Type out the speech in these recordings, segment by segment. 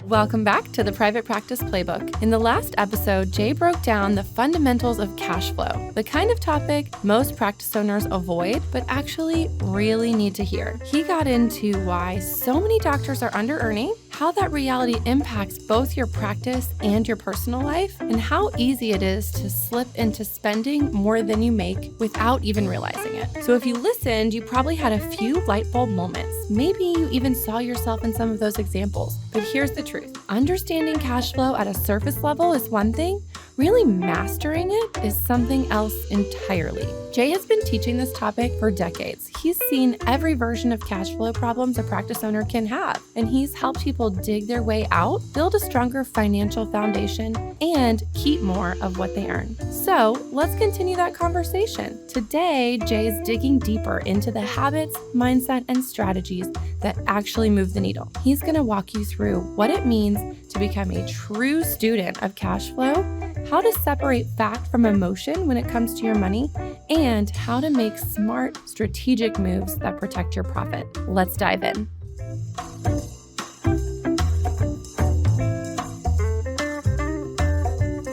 Welcome back to the Private Practice Playbook. In the last episode, Jay broke down the fundamentals of cash flow, the kind of topic most practice owners avoid, but actually really need to hear. He got into why so many doctors are under-earning, how that reality impacts both your practice and your personal life, and how easy it is to slip into spending more than you make without even realizing it. So if you listened, you probably had a few light bulb moments. Maybe you even saw yourself in some of those examples. But here's the truth. Understanding cash flow at a surface level is one thing. Really mastering it is something else entirely. Jay has been teaching this topic for decades. He's seen every version of cash flow problems a practice owner can have, and he's helped people dig their way out, build a stronger financial foundation, and keep more of what they earn. So let's continue that conversation. Today, Jay is digging deeper into the habits, mindset, and strategies that actually move the needle. He's going to walk you through what it means to become a true student of cash flow, how to separate fact from emotion when it comes to your money, and how to make smart, strategic moves that protect your profit. Let's dive in.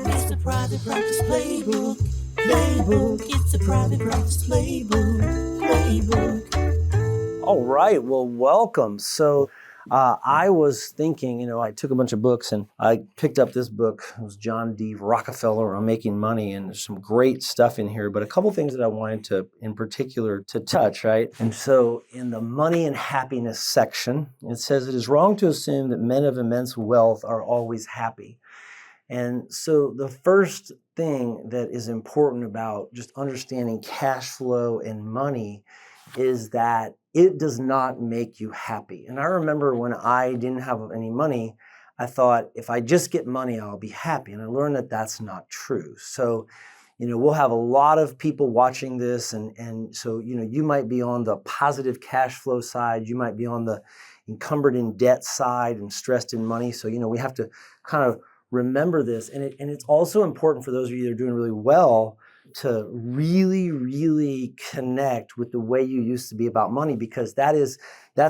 It's the Private Practice Playbook. It's the Private Practice Playbook. All right, well, welcome. So I was thinking, I took a bunch of books and I picked up this book. It was John D. Rockefeller on Making Money, and there's some great stuff in here, but a couple things that I wanted to, in particular, to touch, right? And so in the money and happiness section, it says, it is wrong to assume that men of immense wealth are always happy. And so the first thing that is important about just understanding cash flow and money is that it does not make you happy. And I remember when I didn't have any money, I thought, if I just get money, I'll be happy. And I learned that that's not true. So, we'll have a lot of people watching this. And so, you might be on the positive cash flow side. You might be on the encumbered in debt side and stressed in money. So, we have to kind of remember this. And it's also important for those of you that are doing really well to really, really connect with the way you used to be about money, because that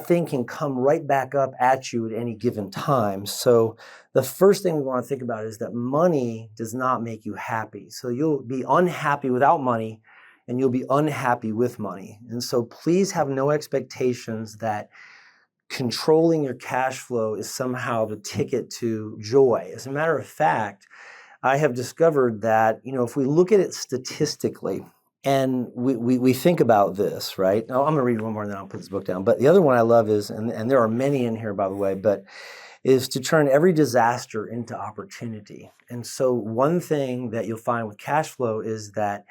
thing can come right back up at you at any given time. So the first thing we want to think about is that money does not make you happy. So you'll be unhappy without money, and you'll be unhappy with money. And so please have no expectations that controlling your cash flow is somehow the ticket to joy. As a matter of fact, I have discovered that, if we look at it statistically and we think about this, right? Now, I'm going to read one more and then I'll put this book down. But the other one I love is, and there are many in here, by the way, but is to turn every disaster into opportunity. And so one thing that you'll find with cash flow is that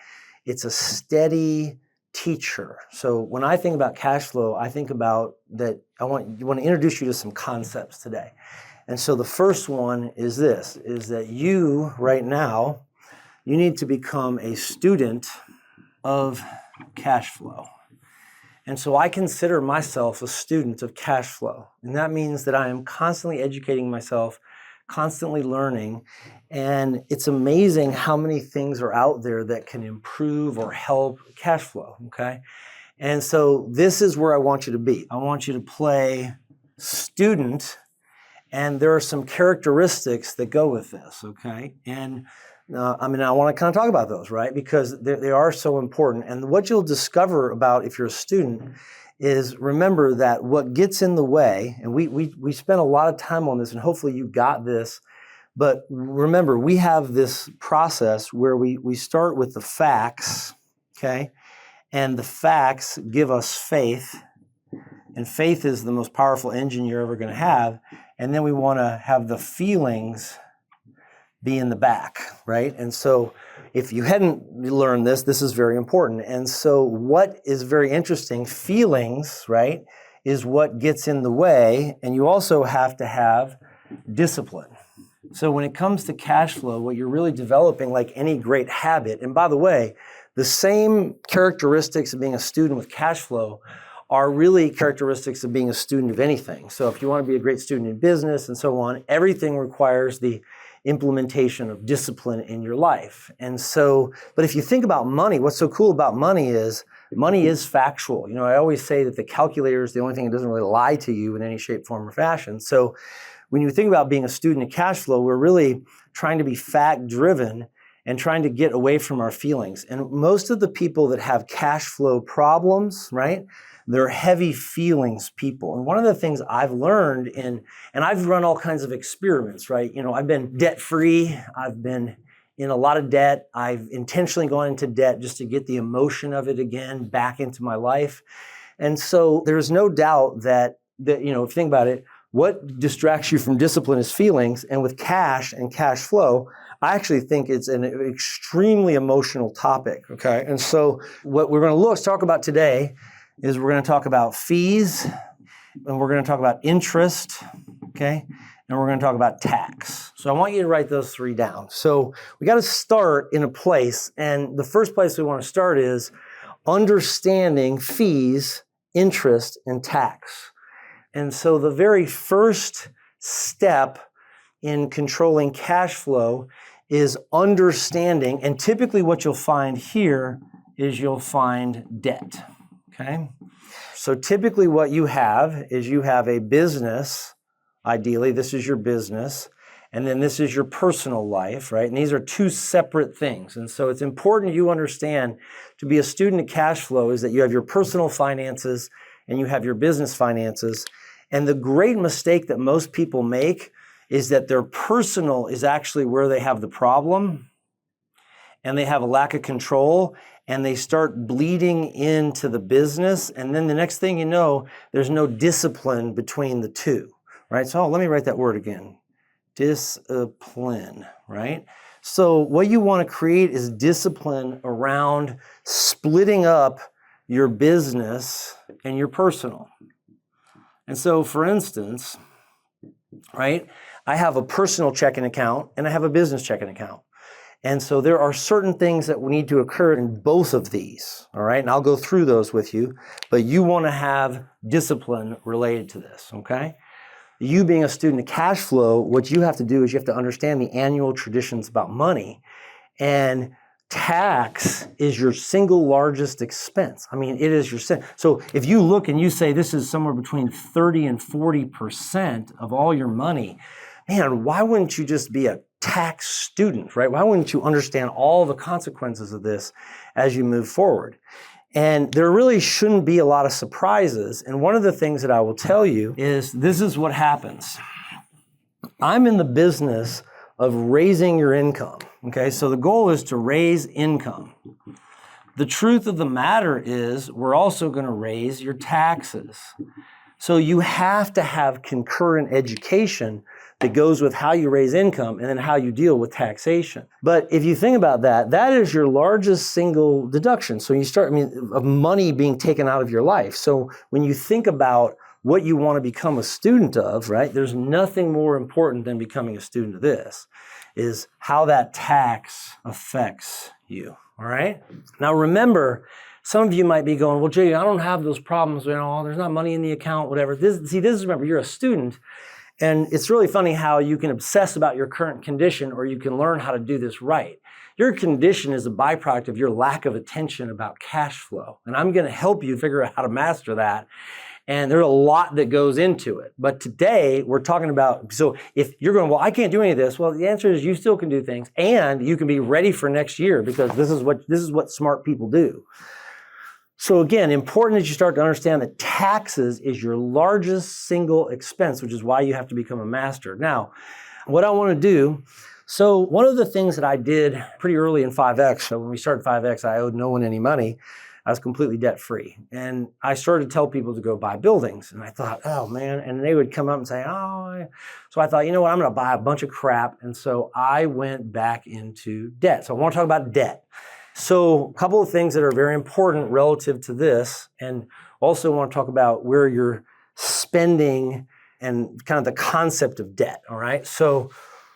it's a steady teacher. So when I think about cash flow, I think about that I want to introduce you to some concepts today. And so the first one is this, is that you, right now, you need to become a student of cash flow. And so I consider myself a student of cash flow. And that means that I am constantly educating myself, constantly learning. And it's amazing how many things are out there that can improve or help cash flow, okay? And so this is where I want you to be. I want you to play student. And there are some characteristics that go with this, okay? And I want to kind of talk about those, right? Because they are so important. And what you'll discover about if you're a student is, remember that what gets in the way, and we spent a lot of time on this, and hopefully you got this, but remember, we have this process where we start with the facts, okay? And the facts give us faith, and faith is the most powerful engine you're ever going to have. And then we want to have the feelings be in the back, right? And so if you hadn't learned this, this is very important. And so what is very interesting, feelings, right, is what gets in the way. And you also have to have discipline. So when it comes to cash flow, what you're really developing, like any great habit, and by the way, the same characteristics of being a student with cash flow are really characteristics of being a student of anything. So if you want to be a great student in business and so on, everything requires the implementation of discipline in your life. And so, but if you think about money, what's so cool about money is factual. I always say that the calculator is the only thing that doesn't really lie to you in any shape, form, or fashion. So when you think about being a student of cash flow, we're really trying to be fact-driven and trying to get away from our feelings. And most of the people that have cash flow problems, right, they're heavy feelings people. And one of the things I've learned and I've run all kinds of experiments, right? I've been debt-free. I've been in a lot of debt. I've intentionally gone into debt just to get the emotion of it again back into my life. And so there's no doubt that if you think about it, what distracts you from discipline is feelings. And with cash and cash flow, I actually think it's an extremely emotional topic, okay? And so what we're going to talk about today is we're going to talk about fees, and we're going to talk about interest, okay? And we're going to talk about tax. So I want you to write those three down. So we got to start in a place, and the first place we want to start is understanding fees, interest, and tax. And so the very first step in controlling cash flow is understanding, and typically what you'll find here is you'll find debt, okay? So typically what you have is you have a business, ideally this is your business, and then this is your personal life, right? And these are two separate things. And so it's important you understand to be a student of cash flow is that you have your personal finances and you have your business finances. And the great mistake that most people make is that their personal is actually where they have the problem, and they have a lack of control, and they start bleeding into the business. And then the next thing you know, there's no discipline between the two, right? So let me write that word again. Discipline, right? So what you want to create is discipline around splitting up your business and your personal. And so, for instance, right, I have a personal checking account and I have a business checking account. And so there are certain things that need to occur in both of these, all right? And I'll go through those with you, but you want to have discipline related to this, okay? You being a student of cash flow, what you have to do is you have to understand the annual traditions about money. And tax is your single largest expense. I mean, it is your sin. So if you look and you say this is somewhere between 30 and 40% of all your money, man, why wouldn't you just be a tax student, right? Why wouldn't you understand all the consequences of this as you move forward? And there really shouldn't be a lot of surprises. And one of the things that I will tell you is this is what happens. I'm in the business of raising your income, okay? So the goal is to raise income. The truth of the matter is we're also going to raise your taxes. So you have to have concurrent education that goes with how you raise income and then how you deal with taxation. But if you think about that, that is your largest single deduction. So you start, of money being taken out of your life. So when you think about what you want to become a student of, right, there's nothing more important than becoming a student of this, is how that tax affects you, all right? Now remember, some of you might be going, well, Jay, I don't have those problems, there's not money in the account, whatever. Remember, you're a student, and it's really funny how you can obsess about your current condition or you can learn how to do this right. Your condition is a byproduct of your lack of attention about cash flow, and I'm going to help you figure out how to master that. And there's a lot that goes into it. But today we're talking about, so if you're going, well, I can't do any of this. Well, the answer is you still can do things and you can be ready for next year because this is what smart people do. So again, important that you start to understand that taxes is your largest single expense, which is why you have to become a master. Now, what I want to do, so one of the things that I did pretty early in 5X, so when we started 5X, I owed no one any money. I was completely debt-free. And I started to tell people to go buy buildings. And I thought, oh man, and they would come up and say, oh. So I thought, you know what, I'm going to buy a bunch of crap. And so I went back into debt. So I want to talk about debt. So a couple of things that are very important relative to this, and also want to talk about where you're spending and kind of the concept of debt, all right? So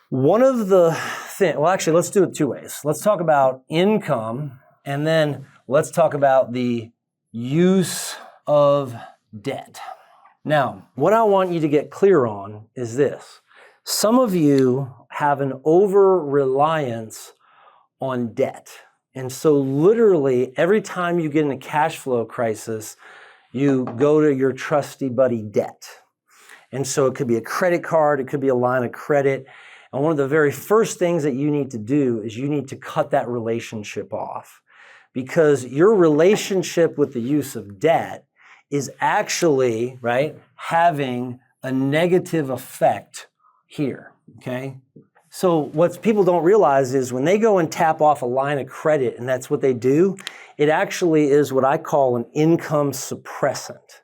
one of the things, well, actually, let's do it two ways. Let's talk about income, and then let's talk about the use of debt. Now, what I want you to get clear on is this. Some of you have an over-reliance on debt. And so literally, every time you get in a cash flow crisis, you go to your trusty buddy debt. And so it could be a credit card, it could be a line of credit. And one of the very first things that you need to do is you need to cut that relationship off, because your relationship with the use of debt is actually, right, having a negative effect here, okay? So what people don't realize is when they go and tap off a line of credit, and that's what they do, it actually is what I call an income suppressant.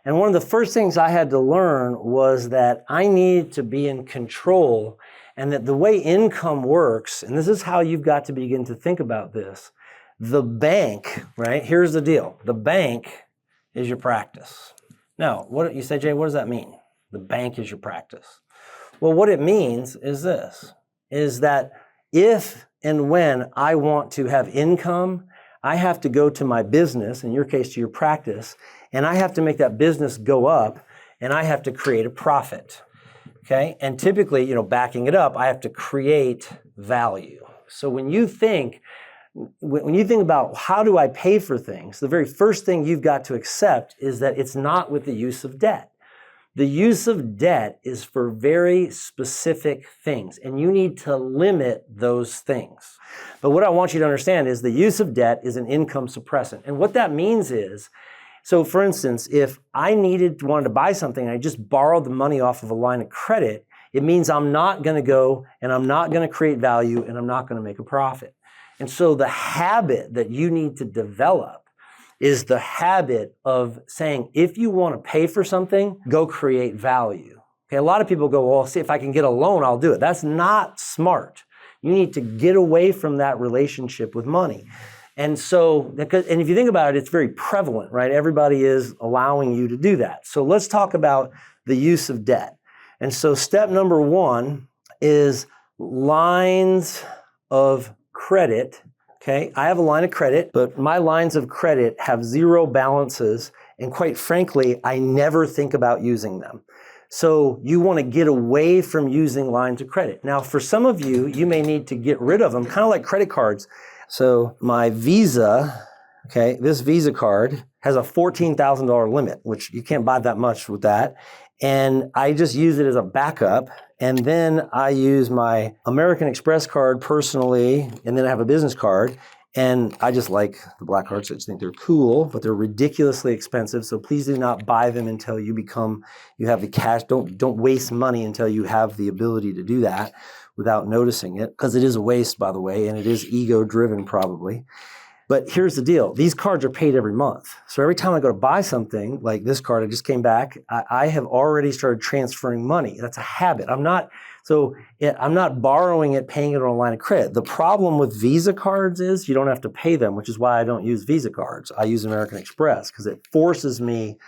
And one of the first things I had to learn was that I needed to be in control, and that the way income works, and this is how you've got to begin to think about this, the bank, right? Here's the deal. The bank is your practice. Now, what you say, Jay, what does that mean? The bank is your practice. Well, what it means is this, is that if and when I want to have income, I have to go to my business, in your case to your practice, and I have to make that business go up, and I have to create a profit, okay? And typically, backing it up, I have to create value. So when you think about how do I pay for things, the very first thing you've got to accept is that it's not with the use of debt. The use of debt is for very specific things, and you need to limit those things. But what I want you to understand is the use of debt is an income suppressant. And what that means is, so for instance, if I wanted to buy something and I just borrowed the money off of a line of credit, it means I'm not going to go and I'm not going to create value and I'm not going to make a profit. And so the habit that you need to develop is the habit of saying, if you want to pay for something, go create value. Okay, a lot of people go, well, see, if I can get a loan, I'll do it. That's not smart. You need to get away from that relationship with money. And so, and if you think about it, it's very prevalent, right? Everybody is allowing you to do that. So let's talk about the use of debt. And so step number one is lines of credit. Okay, I have a line of credit, but my lines of credit have zero balances, and quite frankly, I never think about using them. So you want to get away from using lines of credit. Now, for some of you, you may need to get rid of them, kind of like credit cards. So my Visa, okay, this Visa card has a $14,000 limit, which you can't buy that much with that. And I just use it as a backup. And then I use my American Express card personally, and then I have a business card. And I just like the black cards. I just think they're cool, but they're ridiculously expensive. So please do not buy them until you have the cash. Don't waste money until you have the ability to do that without noticing it, because it is a waste, by the way, and it is ego-driven probably. But here's the deal. These cards are paid every month. So every time I go to buy something, like this card, I just came back, I have already started transferring money. That's a habit. I'm not borrowing it, paying it on a line of credit. The problem with Visa cards is you don't have to pay them, which is why I don't use Visa cards. I use American Express because it forces me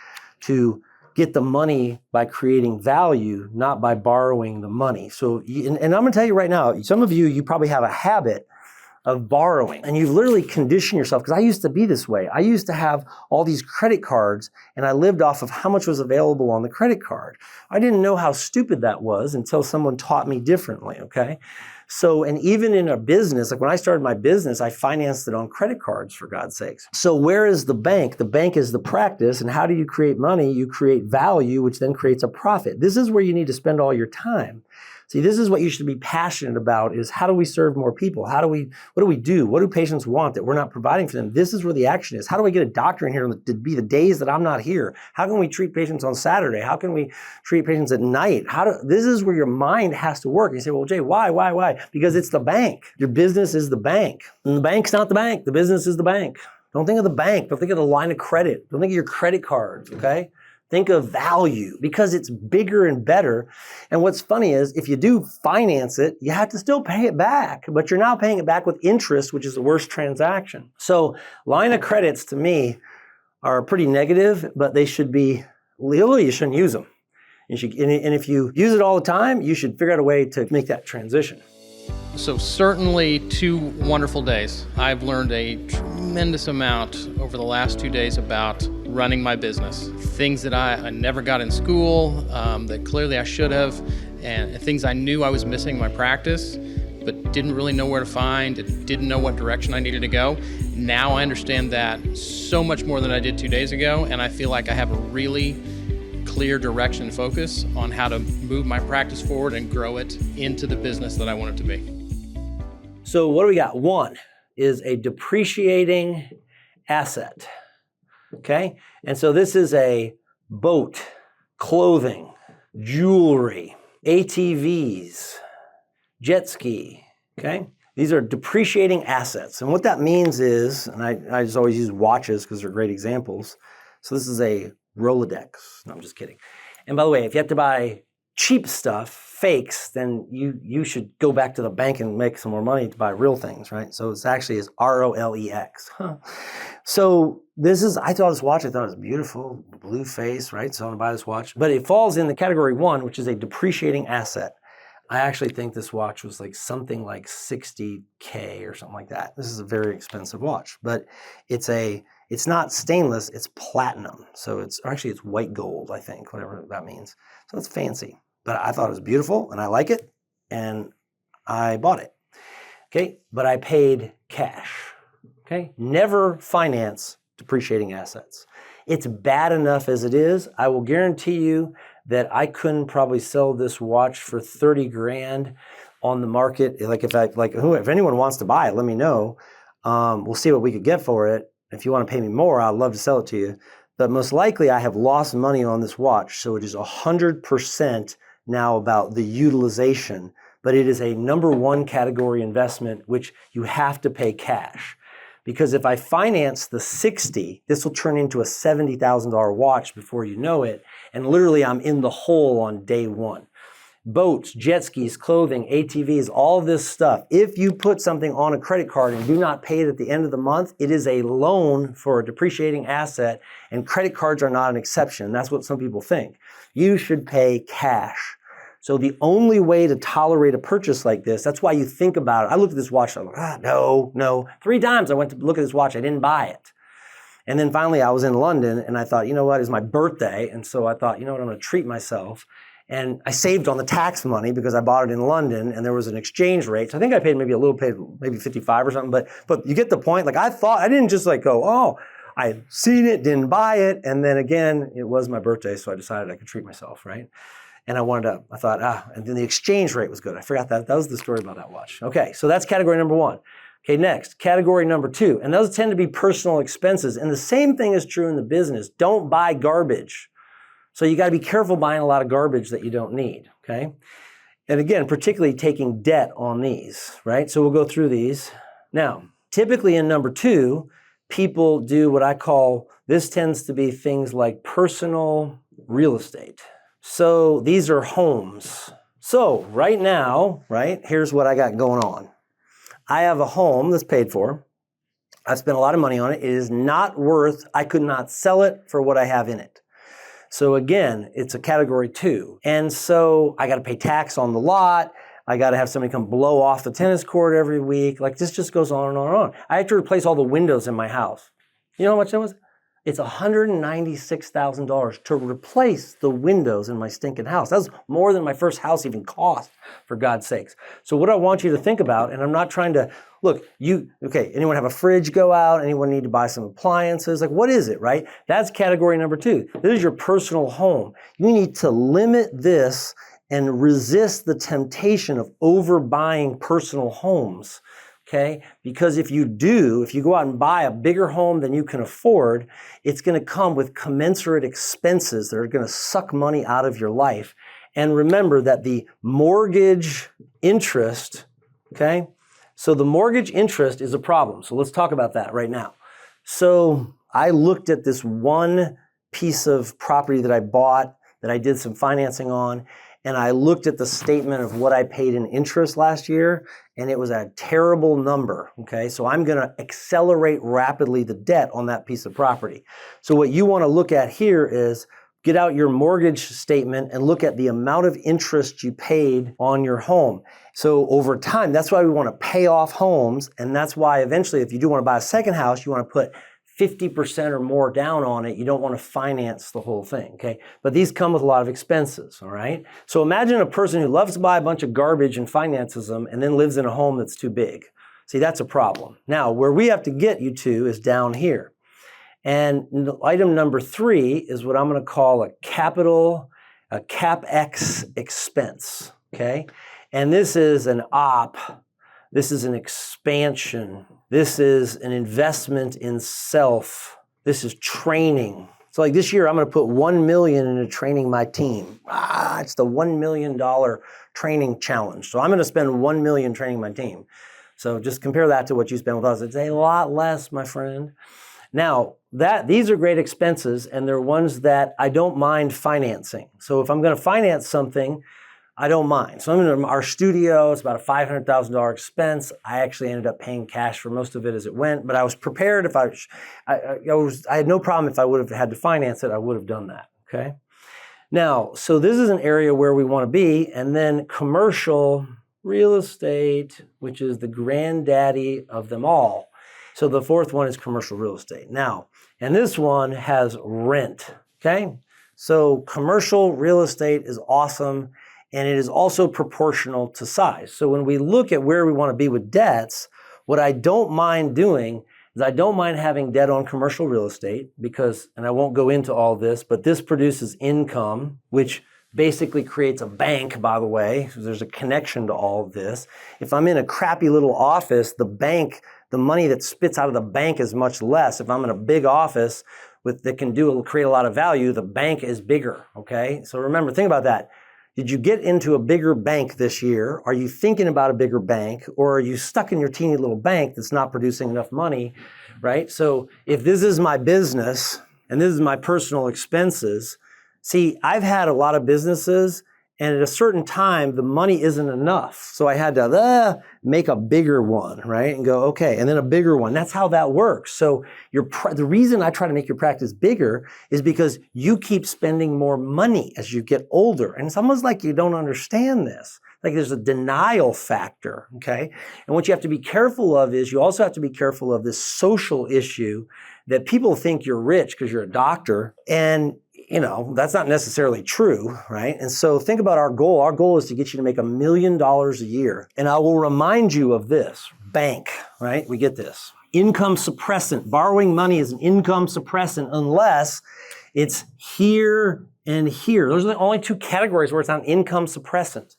to get the money by creating value, not by borrowing the money. So, and I'm going to tell you right now, some of you probably have a habit of borrowing, and you've literally conditioned yourself, because I used to be this way. I used to have all these credit cards, and I lived off of how much was available on the credit card. I didn't know how stupid that was until someone taught me differently, okay? So, and even in a business, like when I started my business, I financed it on credit cards, for God's sakes. So where is the bank? The bank is the practice, and how do you create money? You create value, which then creates a profit. This is where you need to spend all your time. See, this is what you should be passionate about, is how do we serve more people? What do we do? What do patients want that we're not providing for them? This is where the action is. How do I get a doctor in here to be the days that I'm not here? How can we treat patients on Saturday? How can we treat patients at night? This is where your mind has to work. You say, well, Jay, why? Because it's the bank. Your business is the bank. And the bank's not the bank. The business is the bank. Don't think of the bank. Don't think of the line of credit. Don't think of your credit cards, okay? Think of value, because it's bigger and better. And what's funny is if you do finance it, you have to still pay it back, but you're now paying it back with interest, which is the worst transaction. So line of credits to me are pretty negative, but they should be, legally you shouldn't use them. And if you use it all the time, you should figure out a way to make that transition. So certainly 2 wonderful days. I've learned a tremendous amount over the last 2 days about running my business. Things that I never got in school, that clearly I should have, and things I knew I was missing in my practice, but didn't really know where to find, didn't know what direction I needed to go. Now I understand that so much more than I did 2 days ago, and I feel like I have a really clear direction and focus on how to move my practice forward and grow it into the business that I want it to be. So what do we got? One is a depreciating asset, okay? And so this is a boat, clothing, jewelry, ATVs, jet ski, okay? These are depreciating assets. And what that means is, and I just always use watches because they're great examples. So this is a Rolodex. No, I'm just kidding. And by the way, if you have to buy cheap stuff, fakes, then you should go back to the bank and make some more money to buy real things, right? So it's actually is ROLEX. So I thought this watch, I thought it was beautiful, blue face, right? So I want to buy this watch. But it falls in the category 1, which is a depreciating asset. I actually think this watch was like something like $60K or something like that. This is a very expensive watch, but it's not stainless, it's platinum. So it's white gold, I think, whatever that means. So it's fancy, but I thought it was beautiful and I like it and I bought it. Okay, but I paid cash. Okay, never finance depreciating assets. It's bad enough as it is. I will guarantee you that I couldn't probably sell this watch for 30 grand on the market. If anyone wants to buy it, let me know. We'll see what we could get for it. If you want to pay me more, I'd love to sell it to you. But most likely I have lost money on this watch. So it is 100% now about the utilization, but it is a number 1 category investment, which you have to pay cash. Because if I finance the 60, this will turn into a $70,000 watch before you know it. And literally I'm in the hole on day 1. Boats, jet skis, clothing, ATVs, all this stuff. If you put something on a credit card and do not pay it at the end of the month, it is a loan for a depreciating asset, and credit cards are not an exception. That's what some people think. You should pay cash. So the only way to tolerate a purchase like this, that's why you think about it. I looked at this watch, I was like, no. 3 times I went to look at this watch, I didn't buy it. And then finally I was in London and I thought, you know what, it's my birthday. And so I thought, you know what, I'm gonna treat myself. And I saved on the tax money because I bought it in London and there was an exchange rate. So I think I paid maybe 55 or something, but you get the point. Like I didn't just like go, oh, I had seen it, didn't buy it. And then again, it was my birthday. So I decided I could treat myself, right? And I thought, and then the exchange rate was good. I forgot that. That was the story about that watch. Okay, so that's category number 1. Okay, next, category number 2. And those tend to be personal expenses. And the same thing is true in the business. Don't buy garbage. So you got to be careful buying a lot of garbage that you don't need, okay? And again, particularly taking debt on these, right? So we'll go through these. Now, typically in number 2, people do what I call, this tends to be things like personal real estate. So these are homes. So right now, right, here's what I got going on. I have a home that's paid for. I spent a lot of money on it. It is not worth, I could not sell it for what I have in it. So again, it's a category 2. And so I got to pay tax on the lot. I got to have somebody come blow off the tennis court every week. Like this just goes on and on and on. I have to replace all the windows in my house. You know how much that was? It's $196,000 to replace the windows in my stinking house. That's more than my first house even cost, for God's sakes. So what I want you to think about, and I'm not trying to, anyone have a fridge go out? Anyone need to buy some appliances? Like what is it, right? That's category number 2. This is your personal home. You need to limit this and resist the temptation of overbuying personal homes. Okay, because if you go out and buy a bigger home than you can afford, it's going to come with commensurate expenses that are going to suck money out of your life. And remember that the mortgage interest, okay, so the mortgage interest is a problem. So let's talk about that right now. So I looked at this one piece of property that I bought that I did some financing on, and I looked at the statement of what I paid in interest last year, and it was a terrible number, okay? So I'm gonna accelerate rapidly the debt on that piece of property. So what you wanna look at here is get out your mortgage statement and look at the amount of interest you paid on your home. So over time, that's why we wanna pay off homes, and that's why eventually if you do wanna buy a second house, you wanna put 50% or more down on it. You don't want to finance the whole thing, okay? But these come with a lot of expenses, all right? So imagine a person who loves to buy a bunch of garbage and finances them and then lives in a home that's too big. See, that's a problem. Now, where we have to get you to is down here. And item number 3 is what I'm going to call a CapEx expense, okay? And this is an this is an expansion, this is an investment in self, this is training. So like this year, I'm going to put $1 million into training my team. It's the $1 million training challenge. So I'm going to spend $1 million training my team. So just compare that to what you spend with us. It's a lot less, my friend. Now, these are great expenses, and they're ones that I don't mind financing. So if I'm going to finance something, I don't mind. So I'm in our studio. It's about a $500,000 expense. I actually ended up paying cash for most of it as it went, but I was prepared. If I had no problem if I would have had to finance it, I would have done that. Okay. Now, so this is an area where we want to be, and then commercial real estate, which is the granddaddy of them all. So the 4th one is commercial real estate. Now, and this one has rent. Okay. So commercial real estate is awesome. And it is also proportional to size. So when we look at where we want to be with debts, what I don't mind doing is I don't mind having debt on commercial real estate because, and I won't go into all this, but this produces income, which basically creates a bank, by the way. So there's a connection to all of this. If I'm in a crappy little office, the money that spits out of the bank is much less. If I'm in a big office that can create a lot of value, the bank is bigger, okay? So remember, think about that. Did you get into a bigger bank this year? Are you thinking about a bigger bank, or are you stuck in your teeny little bank that's not producing enough money, right? So if this is my business and this is my personal expenses, see, I've had a lot of businesses, and at a certain time, the money isn't enough. So I had to make a bigger one, right? And go, okay, and then a bigger one. That's how that works. So the reason I try to make your practice bigger is because you keep spending more money as you get older. And it's almost like you don't understand this. Like there's a denial factor, okay? And what you have to be careful of is you also have to be careful of this social issue that people think you're rich because you're a doctor, and that's not necessarily true, right? And so think about our goal. Our goal is to get you to make $1 million a year. And I will remind you of this. Bank, right? We get this. Income suppressant. Borrowing money is an income suppressant unless it's here and here. Those are the only 2 categories where it's not an income suppressant.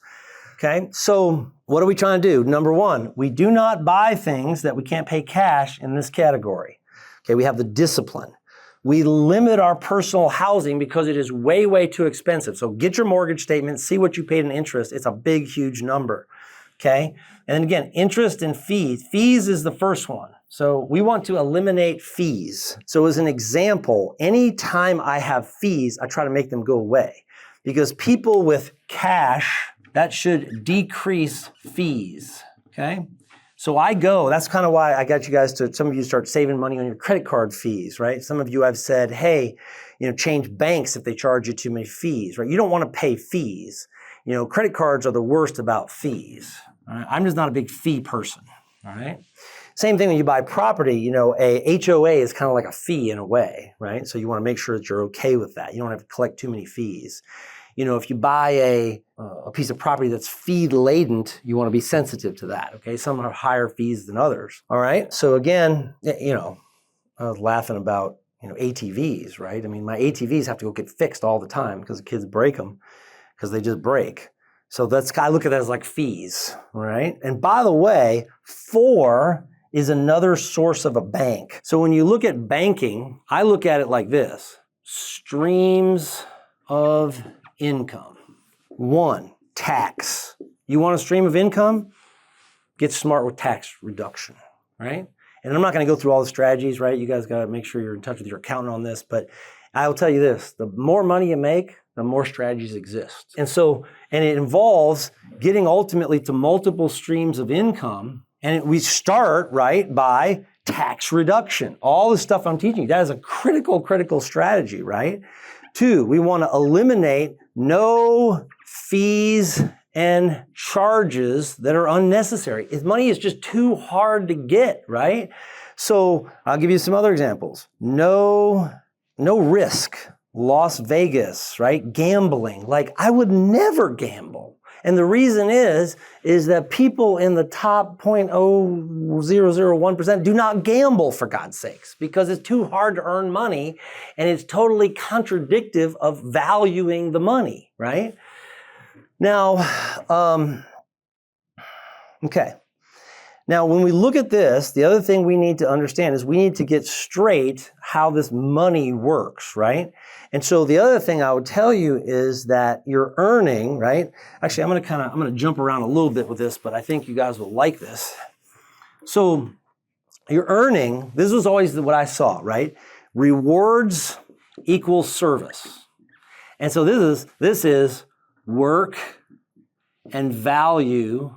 Okay? So what are we trying to do? Number 1, we do not buy things that we can't pay cash in this category. Okay, we have the discipline. We limit our personal housing because it is way, way too expensive. So get your mortgage statement, see what you paid in interest. It's a big, huge number, okay? And then again, interest and fees. Fees is the first one. So we want to eliminate fees. So as an example, anytime I have fees, I try to make them go away because people with cash, that should decrease fees, okay? So that's kind of why I got you guys some of you start saving money on your credit card fees, right? Some of you have said, hey, change banks if they charge you too many fees, right? You don't want to pay fees. Credit cards are the worst about fees. Right? I'm just not a big fee person, all right? Same thing when you buy property, a HOA is kind of like a fee in a way, right? So you want to make sure that you're okay with that. You don't have to collect too many fees. If you buy a piece of property that's fee-laden, you want to be sensitive to that, okay? Some have higher fees than others, all right? So again, I was laughing about, ATVs, right? I mean, my ATVs have to go get fixed all the time because the kids break them because they just break. So I look at that as like fees, right? And by the way, 4 is another source of a bank. So when you look at banking, I look at it like this: streams of income. 1, tax. You want a stream of income? Get smart with tax reduction, right? And I'm not going to go through all the strategies, right? You guys got to make sure you're in touch with your accountant on this, but I will tell you this: the more money you make, the more strategies exist. And it involves getting ultimately to multiple streams of income. And we start, right, by tax reduction. All the stuff I'm teaching you, that is a critical strategy, right? 2, we want to eliminate no fees and charges that are unnecessary. Money is just too hard to get, right? So I'll give you some other examples. No risk. Las Vegas, right? Gambling. Like, I would never gamble. And the reason is that people in the top 0.0001% do not gamble, for God's sakes, because it's too hard to earn money and it's totally contradictive of valuing the money, right? Now, okay. Now, when we look at this, the other thing we need to understand is we need to get straight how this money works, right? And so the other thing I would tell you is that you're earning, right? Actually, I'm going to jump around a little bit with this, but I think you guys will like this. So you're earning, this was always what I saw, right? Rewards equals service. And so this is work and value,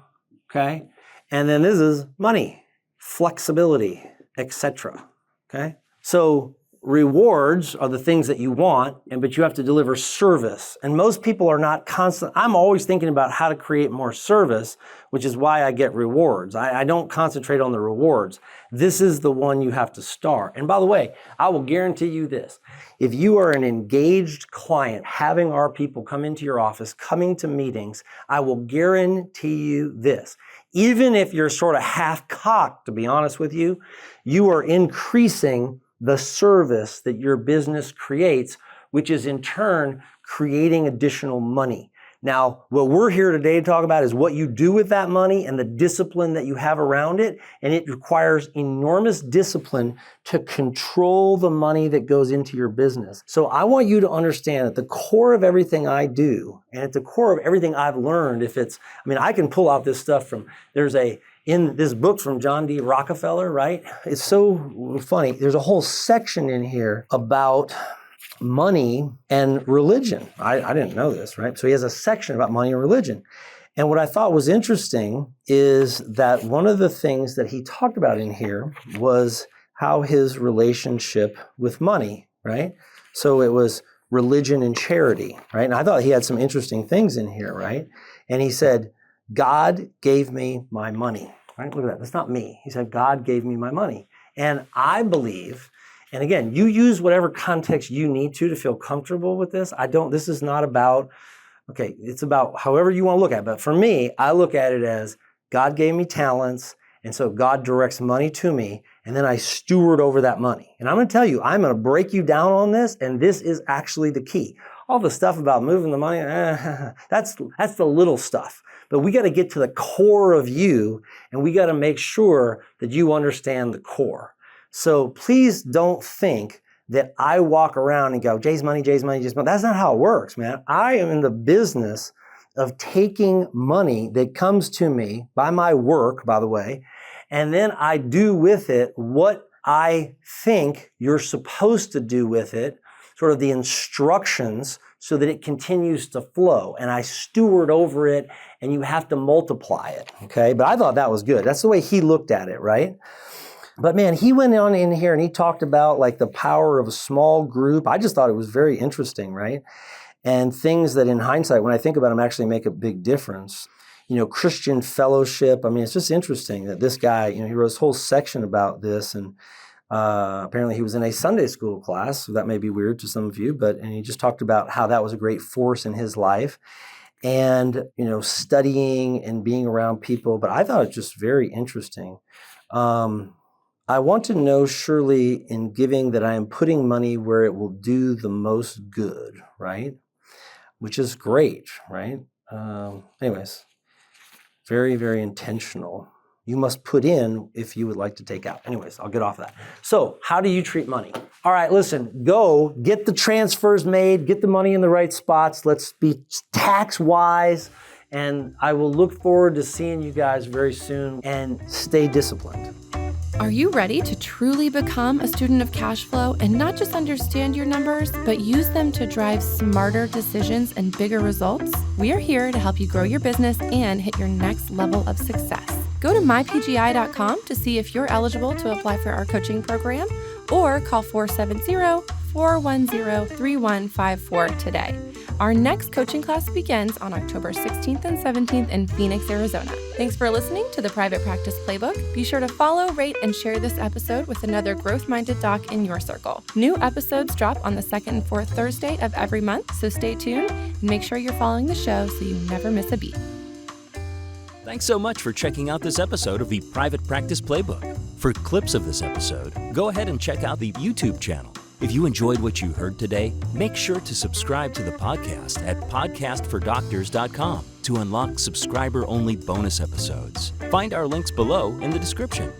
okay? And then this is money, flexibility, etc. Okay? So rewards are the things that you want, but you have to deliver service. And most people are not constant. I'm always thinking about how to create more service, which is why I get rewards. I don't concentrate on the rewards. This is the one you have to start. And by the way, I will guarantee you this. If you are an engaged client, having our people come into your office, coming to meetings, I will guarantee you this. Even if you're sort of half-cocked, to be honest with you, you are increasing the service that your business creates, which is in turn creating additional money. Now, what we're here today to talk about is what you do with that money and the discipline that you have around it. And it requires enormous discipline to control the money that goes into your business. So I want you to understand at the core of everything I do, and at the core of everything I've learned, I can pull out this stuff from, in this book from John D. Rockefeller, right? It's so funny. There's a whole section in here about money and religion. I didn't know this, right? So he has a section about money and religion. And what I thought was interesting is that one of the things that he talked about in here was how his relationship with money, right? So it was religion and charity, right? And I thought he had some interesting things in here, right? And he said, God gave me my money, right? Look at that. That's not me. He said, God gave me my money. And I believe, and again, you use whatever context you need to feel comfortable with this. This is not about, okay, it's about however you want to look at it. But for me, I look at it as God gave me talents, and so God directs money to me, and then I steward over that money. And I'm going to tell you, I'm going to break you down on this, and this is actually the key. All the stuff about moving the money, that's the little stuff. But we got to get to the core of you, and we got to make sure that you understand the core. So please don't think that I walk around and go, Jay's money, Jay's money, Jay's money. That's not how it works, man. I am in the business of taking money that comes to me by my work, by the way, and then I do with it what I think you're supposed to do with it, sort of the instructions, so that it continues to flow. And I steward over it, and you have to multiply it, okay? But I thought that was good. That's the way he looked at it, right? But man, he went on in here and he talked about like the power of a small group. I just thought it was very interesting, right? And things that in hindsight, when I think about them, actually make a big difference. You know, Christian fellowship. It's just interesting that this guy, he wrote this whole section about this, and apparently he was in a Sunday school class, so that may be weird to some of you, and he just talked about how that was a great force in his life. And, studying and being around people. But I thought it was just very interesting. I want to know surely in giving that I am putting money where it will do the most good, right? Which is great, right? Anyways, very, very intentional. You must put in if you would like to take out. Anyways, I'll get off of that. So how do you treat money? All right, listen, go get the transfers made, get the money in the right spots. Let's be tax wise. And I will look forward to seeing you guys very soon, and stay disciplined. Are you ready to truly become a student of cash flow and not just understand your numbers, but use them to drive smarter decisions and bigger results? We are here to help you grow your business and hit your next level of success. Go to mypgi.com to see if you're eligible to apply for our coaching program, or call 470-410-3154 today. Our next coaching class begins on October 16th and 17th in Phoenix, Arizona. Thanks for listening to the Private Practice Playbook. Be sure to follow, rate, and share this episode with another growth-minded doc in your circle. New episodes drop on the second and fourth Thursday of every month, so stay tuned and make sure you're following the show so you never miss a beat. Thanks so much for checking out this episode of the Private Practice Playbook. For clips of this episode, go ahead and check out the YouTube channel. If you enjoyed what you heard today, make sure to subscribe to the podcast at podcastfordoctors.com to unlock subscriber-only bonus episodes. Find our links below in the description.